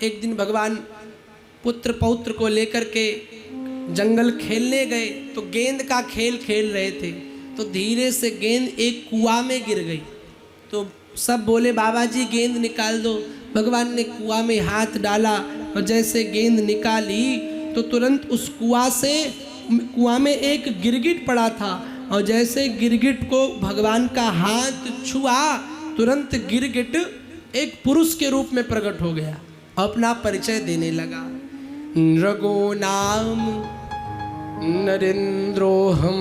एक दिन भगवान पुत्र पौत्र को लेकर के जंगल खेलने गए तो गेंद का खेल खेल रहे थे, तो धीरे से गेंद एक कुआं में गिर गई। तो सब बोले बाबा जी गेंद निकाल दो। भगवान ने कुआं में हाथ डाला और जैसे गेंद निकाली तो तुरंत उस कुआं में एक गिरगिट पड़ा था, और जैसे गिरगिट को भगवान का हाथ छुआ तुरंत गिरगिट एक पुरुष के रूप में प्रकट हो गया, अपना परिचय देने लगा। नृगो नाम नरेंद्रोहम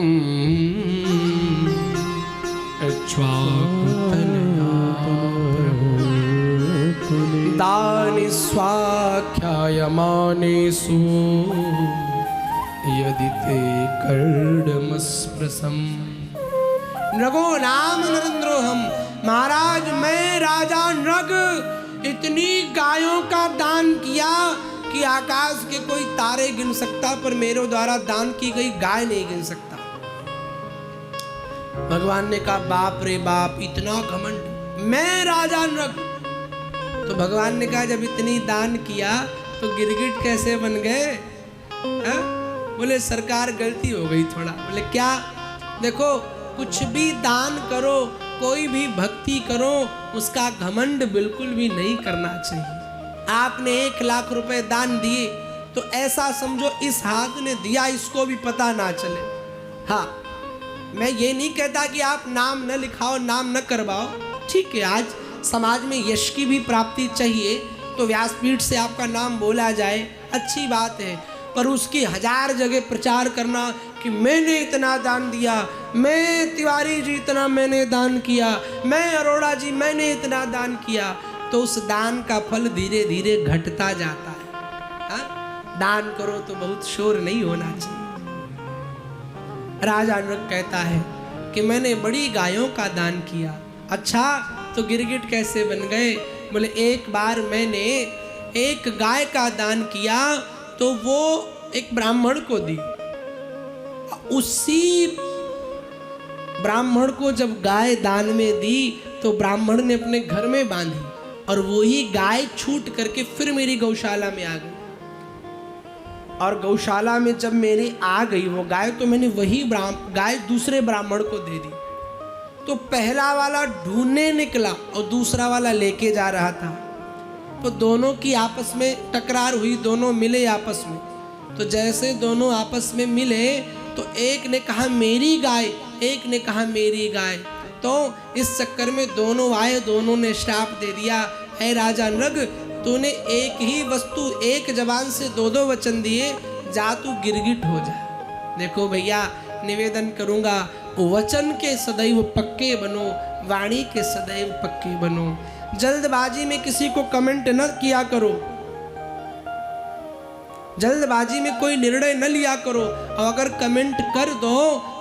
दानि स्वाख्यायमानेषु यदि ते कर्णमस्पृशम्। नृगो नाम नरेंद्रोहम, महाराज मैं राजा नृग इतनी गायों का दान किया कि आकाश के कोई तारे गिन सकता, पर मेरे द्वारा दान की गई गाय नहीं गिन सकता। भगवान ने कहा बाप रे बाप, इतना घमंड, मैं राजा नृग। तो भगवान ने कहा जब इतनी दान किया तो गिरगिट कैसे बन गए? बोले सरकार गलती हो गई थोड़ा। बोले क्या? देखो कुछ भी दान करो, कोई भी भक्ति करो, उसका घमंड बिल्कुल भी नहीं करना चाहिए। आपने 1 लाख रुपए दान दिए तो ऐसा समझो इस हाथ ने दिया, इसको भी पता ना चले। हाँ, मैं ये नहीं कहता कि आप नाम न लिखाओ, नाम न करवाओ, ठीक है, आज समाज में यश की भी प्राप्ति चाहिए तो व्यासपीठ से आपका नाम बोला जाए, अच्छी बात है, पर उसकी 1000 जगह प्रचार करना कि मैंने इतना दान दिया, मैं तिवारी जी इतना मैंने दान किया, मैं अरोड़ा जी मैंने इतना दान किया, तो उस दान का फल धीरे धीरे घटता जाता है। हा? दान करो तो बहुत शोर नहीं होना चाहिए। राजा नृग कहता है कि मैंने बड़ी गायों का दान किया। अच्छा, तो गिरगिट कैसे बन गए? बोले एक बार मैंने एक गाय का दान किया तो वो एक ब्राह्मण को दी। उसी ब्राह्मण को जब गाय दान में दी तो ब्राह्मण ने अपने घर में बांधी, और वही गाय छूट करके फिर मेरी गौशाला में आ गई। और गौशाला में जब मेरी आ गई वो गाय, तो मैंने वही गाय दूसरे ब्राह्मण को दे दी। तो पहला वाला ढूंढने निकला और दूसरा वाला लेके जा रहा था, तो दोनों की आपस में टकरार हुई, दोनों मिले आपस में। तो जैसे दोनों आपस में मिले तो एक ने कहा मेरी गाय, एक ने कहा मेरी गाय। तो इस चक्कर में दोनों आए, दोनों ने श्राप दे दिया, है राजा नृग तूने एक ही वस्तु, एक जबान से 2-2 वचन दिए, जा तू गिरगिट हो जा। देखो भैया, निवेदन करूंगा वचन के सदैव पक्के बनो, वाणी के सदैव पक्के बनो। जल्दबाजी में किसी को कमेंट न किया करो, जल्दबाजी में कोई निर्णय न लिया करो, और अगर कमेंट कर दो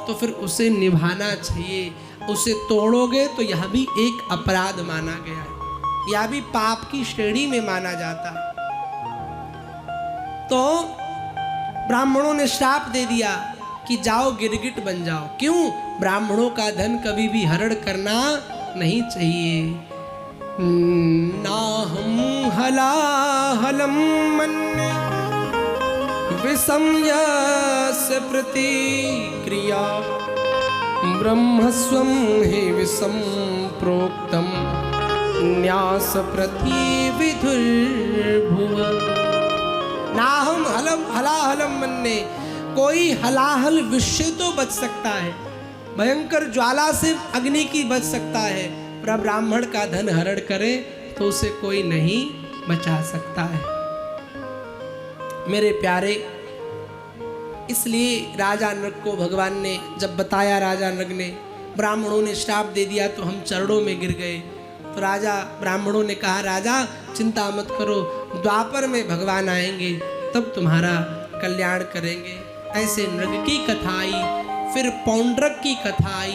तो फिर उसे निभाना चाहिए। उसे तोड़ोगे तो यह भी एक अपराध माना गया है, यह भी पाप की श्रेणी में माना जाता है। तो ब्राह्मणों ने श्राप दे दिया कि जाओ गिरगिट बन जाओ। क्यों? ब्राह्मणों का धन कभी भी हरण करना नहीं चाहिए। नाहं हलाहलं मन्ये विषम्यस्य प्रतिक्रिया, ब्रह्मस्वं हि विषं प्रोक्तं न्यास प्रतिविधुर्भुव। नाहं हलाहलं मन्ये, कोई हलाहल विष से तो बच सकता है, भयंकर ज्वाला से अग्नि की बच सकता है, पर ब्राह्मण का धन हरण करे तो उसे कोई नहीं बचा सकता है। मेरे प्यारे, इसलिए राजा नृग को भगवान ने जब बताया, राजा नृग ने, ब्राह्मणों ने श्राप दे दिया तो हम चरणों में गिर गए। तो ब्राह्मणों ने कहा राजा चिंता मत करो, द्वापर में भगवान आएंगे तब तुम्हारा कल्याण करेंगे। ऐसे नृग की कथा आई, फिर पौंड्रक की कथा आई,